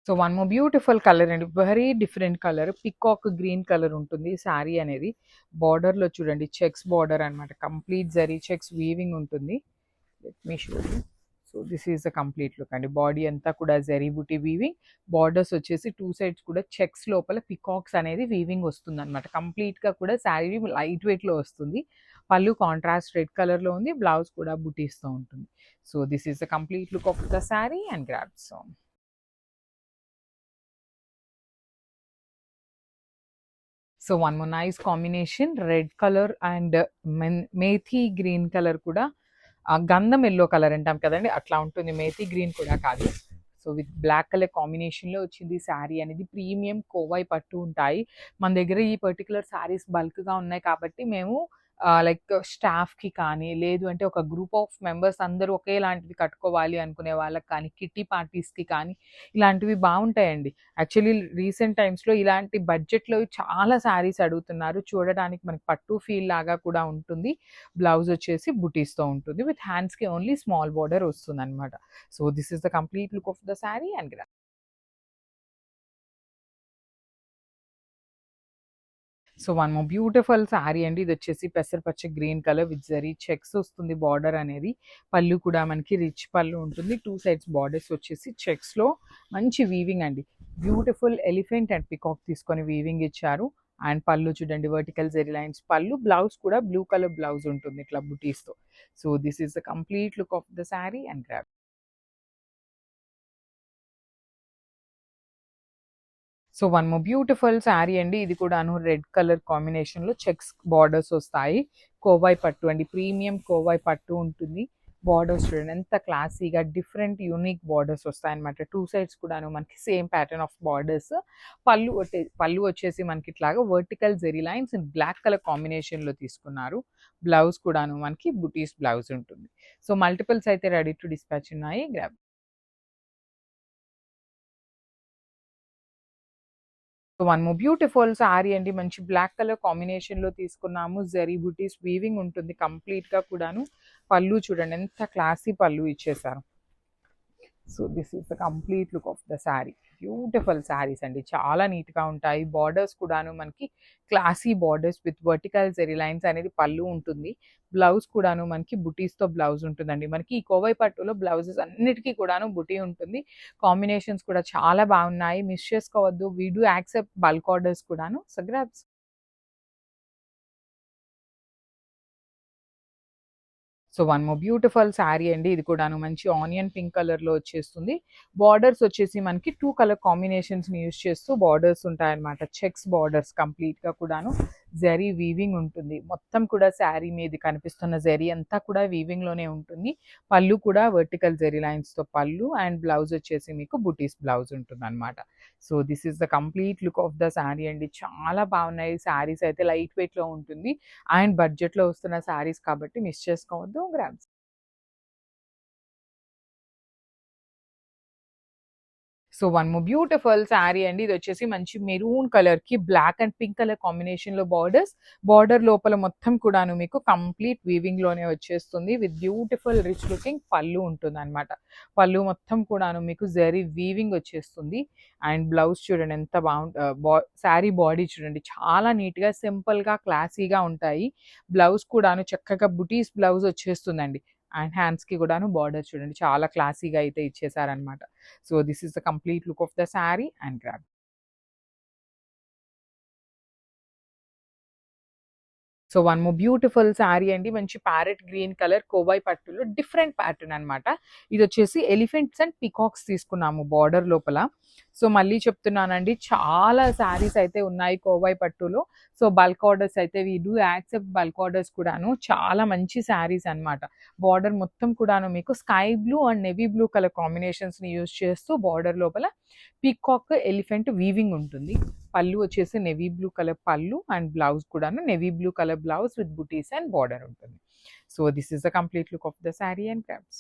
So one more beautiful colour అండి. Very different colour. Peacock green colour ఉంటుంది శారీ అనేది. బార్డర్‌లో చూడండి చెక్స్ బార్డర్ అనమాట. కంప్లీట్ జరీ చెక్స్ వీవింగ్ ఉంటుంది. Let me show you. So this is the complete look అండి. Body అంతా కూడా జరీ బూటీ వీవింగ్. బార్డర్స్ వచ్చేసి 2 సైడ్స్ కూడా చెక్స్ లోపల పికాక్స్ అనేది వీవింగ్ వస్తుందనమాట. కంప్లీట్‌గా కూడా శారీ లైట్ వెయిట్‌లో వస్తుంది. పళ్ళు కాంట్రాస్ట్ రెడ్ కలర్‌లో ఉంది. బ్లౌజ్ కూడా బూటీస్‌తో ఉంటుంది. So this is the complete look of the sari and grab some. So one more nice combination red colour and methi green colour కూడా గంధం ఎల్లో కలర్ అంటాం కదండి అట్లా ఉంటుంది. మేథీ గ్రీన్ కూడా కాదు. సో విత్ బ్లాక్ కలర్ కాంబినేషన్లో వచ్చింది శారీ అనేది. ప్రీమియం కోవాయి పట్టు ఉంటాయి మన దగ్గర. ఈ పర్టికులర్ శారీస్ బల్క్గా ఉన్నాయి కాబట్టి మేము లైక్ స్టాఫ్కి కానీ లేదు అంటే ఒక గ్రూప్ ఆఫ్ మెంబర్స్ అందరూ ఒకేలాంటివి కట్టుకోవాలి అనుకునే వాళ్ళకి కానీ కిట్టి పార్టీస్కి కానీ ఇలాంటివి బాగుంటాయండి. యాక్చువల్లీ రీసెంట్ టైమ్స్‌లో ఇలాంటి బడ్జెట్‌లో చాలా శారీస్ అడుగుతున్నారు. చూడడానికి మనకి పట్టు ఫీల్ లాగా కూడా ఉంటుంది. బ్లౌజ్ వచ్చేసి బుటీస్‌తో ఉంటుంది. విత్ హ్యాండ్స్‌కి ఓన్లీ స్మాల్ బోర్డర్ వస్తుందన్నమాట. So this is the complete look of the sari and so one more beautiful sari అండి. ఇది వచ్చేసి పెసరపచ్చ green colour with zari checks వస్తుంది బార్డర్ అనేది. పళ్ళు కూడా మనకి రిచ్ పళ్ళు ఉంటుంది. 2 సైడ్స్ బార్డర్స్ వచ్చేసి చెక్స్లో మంచి వీవింగ్ అండి. బ్యూటిఫుల్ ఎలిఫెంట్ అండ్ పికాక్ తీసుకొని వీవింగ్ ఇచ్చారు. అండ్ పళ్ళు చూడండి వర్టికల్ జెరీ లైన్స్ పళ్ళు. బ్లౌజ్ కూడా బ్లూ కలర్ బ్లౌజ్ ఉంటుంది ఇట్లా బుటీస్తో. So this is the complete look of the sari and grab. So one more beautiful sari అండి. ఇది కూడాను రెడ్ కలర్ కాంబినేషన్లో చెక్స్ బార్డర్స్ వస్తాయి. కోవాయి పట్టు అండి. ప్రీమియం కోవాయి పట్టు ఉంటుంది. బార్డర్స్ చూడండి ఎంత క్లాసీగా డిఫరెంట్ యూనిక్ బార్డర్స్ వస్తాయన్నమాట. 2 సైడ్స్ కూడాను మనకి సేమ్ ప్యాటర్న్ ఆఫ్ బార్డర్స్. పళ్ళు వచ్చేసి మనకి ఇట్లాగా vertical zari lines in black colour కాంబినేషన్లో తీసుకున్నారు. బ్లౌజ్ కూడాను మనకి బుటీస్ బ్లౌజ్ ఉంటుంది. సో మల్టిపుల్స్ అయితే రెడీ టు డిస్పాచ్ ఉన్నాయి. Grab. One more beautiful sari అండి. మంచి బ్లాక్ కలర్ కాంబినేషన్లో తీసుకున్నాము. జరీ బూటీస్ వీవింగ్ ఉంటుంది కంప్లీట్గా కూడాను. పళ్ళు చూడండి ఎంత క్లాసీ పళ్ళు ఇచ్చేసారు. So this is the complete look of the sari. Beautiful saris అండి. చాలా నీట్గా ఉంటాయి. బార్డర్స్ కూడాను మనకి classy borders with vertical zari lines అనేది పళ్ళు ఉంటుంది. బ్లౌజ్ కూడాను మనకి బుటీస్తో బ్లౌజ్ ఉంటుందండి. మనకి ఈ కోవై పట్టులో బ్లౌజెస్ అన్నిటికీ కూడాను బుటీ ఉంటుంది. కాంబినేషన్స్ కూడా చాలా బాగున్నాయి. మిస్ చేసుకోవద్దు. We do accept bulk orders కూడాను. So grabs. So one more beautiful sari అండి. ఇది కూడాను మంచి ఆనియన్ పింక్ కలర్‌లో వచ్చేస్తుంది. బార్డర్స్ వచ్చేసి మనకి 2 కలర్ కాంబినేషన్స్‌ని యూజ్ చేస్తూ బార్డర్స్ ఉంటాయన్నమాట. చెక్స్ బార్డర్స్ కంప్లీట్‌గా కూడాను జరీ వీవింగ్ ఉంటుంది. మొత్తం కూడా శారీ మీద కనిపిస్తున్న జరీ అంతా కూడా వీవింగ్‌లోనే ఉంటుంది. పళ్ళు కూడా వర్టికల్ జరీ లైన్స్‌తో పళ్ళు అండ్ బ్లౌజ్ వచ్చేసి మీకు బుటీస్ బ్లౌజ్ ఉంటుందన్నమాట. So this is the complete look of the sari అండి. చాలా బాగున్నాయి. శారీస్ అయితే లైట్ వెయిట్‌లో ఉంటుంది. అండ్ బడ్జెట్‌లో వస్తున్న శారీస్ కాబట్టి మిస్ చేసుకోవద్దు. Grams. So one more beautiful sari అండి. ఇది వచ్చేసి మంచి మెరూన్ కలర్‌కి బ్లాక్ అండ్ పింక్ కలర్ కాంబినేషన్‌లో బార్డర్స్. బార్డర్ లోపల మొత్తం కూడాను మీకు కంప్లీట్ వీవింగ్‌లోనే వచ్చేస్తుంది. విత్ బ్యూటిఫుల్ రిచ్ లుకింగ్ పళ్ళు ఉంటుందన్నమాట. పళ్ళు మొత్తం కూడాను మీకు జరీ వీవింగ్ వచ్చేస్తుంది. అండ్ బ్లౌజ్ చూడండి ఎంత శారీ బాడీ చూడండి చాలా నీట్‌గా సింపుల్‌గా క్లాసీగా ఉంటాయి. బ్లౌజ్ కూడాను చక్కగా బుటీస్ బ్లౌజ్ వచ్చేస్తుందండి. అండ్ హ్యాండ్స్‌కి కూడాను బార్డర్ చూడండి చాలా క్లాసీగా అయితే ఇచ్చేసారనమాట. So this is the complete look of the sari and grab. So one more beautiful sari అండి. మంచి ప్యారెట్ గ్రీన్ కలర్ కోవాయి పట్టులో డిఫరెంట్ ప్యాటర్న్ అనమాట. ఇది వచ్చేసి ఎలిఫెంట్స్ అండ్ పికాక్స్ తీసుకున్నాము బార్డర్ లోపల. సో మళ్ళీ చెప్తున్నానండి చాలా శారీస్ అయితే ఉన్నాయి కోవాయి పట్టులో. సో బల్క్ ఆర్డర్స్ అయితే we do accept bulk orders కూడాను. చాలా మంచి శారీస్ అనమాట. బార్డర్ మొత్తం కూడాను మీకు sky blue and navy blue colour కాంబినేషన్స్ని యూజ్ చేస్తూ బార్డర్ లోపల పీకాక్ ఎలిఫెంట్ వీవింగ్ ఉంటుంది. పళ్ళు వచ్చేసి నెవీ బ్లూ కలర్ పళ్ళు అండ్ బ్లౌజ్ కూడాను navy blue colour blouse with బుటీస్ అండ్ బార్డర్ ఉంటుంది. So this is the complete look of the sari and crafts.